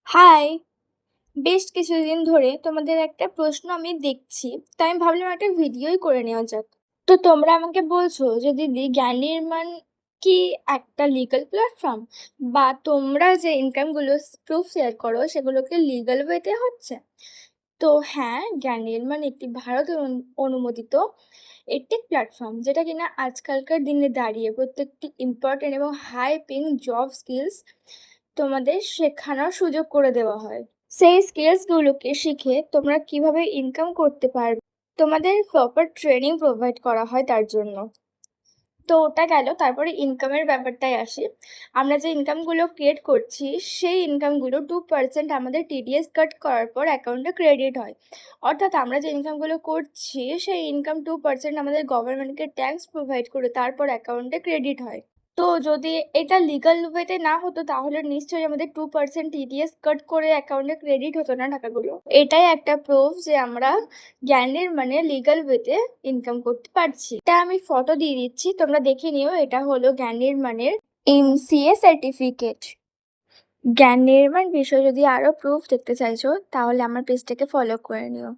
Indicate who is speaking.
Speaker 1: High! বেশ কিছুদিন ধরে তোমাদের একটা প্রশ্ন আমি দেখছি। তাই আমি ভাবলাম একটা ভিডিওই করে নেওয়া যাক। তো তোমরা আমাকে বলছো যে দিদি জ্ঞান নির্মাণ কি একটা লিগ্যাল প্ল্যাটফর্ম? বা তোমরা যে ইনকামগুলো প্রুফ শেয়ার করো সেগুলোকে লিগ্যাল ওয়েতে হচ্ছে? তো হ্যাঁ, জ্ঞান নির্মাণ একটি ভারতের অনুমোদিত এডটেক প্ল্যাটফর্ম যেটা কিনা আজকালকার দিনে দাঁড়িয়ে প্রত্যেকটি ইম্পর্টেন্ট এবং হাই পেইং জব স্কিলস তোমাদের শেখানোর সুযোগ করে দেওয়া হয়। সেই স্কিলসগুলোকে শিখে তোমরা কিভাবে ইনকাম করতে পারবে, তোমাদের প্রপার ট্রেনিং প্রোভাইড করা হয় তার জন্য। তো ওটা গেল, তারপরে ইনকামের ব্যাপারটায় আসি। আমরা যে ইনকামগুলো ক্রিয়েট করছি সেই ইনকামগুলো 2% আমাদের টিডিএস কাট করার পর অ্যাকাউন্টে ক্রেডিট হয়। অর্থাৎ আমরা যে ইনকামগুলো করছি সেই ইনকাম 2% আমাদের গভর্নমেন্টকে ট্যাক্স প্রোভাইড করে তারপর অ্যাকাউন্টে ক্রেডিট হয়। তো যদি এটা লিগাল ওয়েতে না হতো তাহলে নিশ্চয়ই আমাদের 2% টিডিএস কাট করে অ্যাকাউন্টে ক্রেডিট হতো না টাকাগুলো। এটাই একটা প্রুফ যে আমরা জ্ঞানের মানে লিগাল ওয়েতে ইনকাম করতে পারছি। এটা আমি ফটো দিয়ে দিচ্ছি, তোমরা দেখে নিও। এটা হলো জ্ঞান নির্মাণের এমসিএ সার্টিফিকেট। জ্ঞান নির্মাণ বিষয়ে যদি আরো প্রুফ দেখতে চাইছো তাহলে আমার পেজটাকে ফলো করে নিও।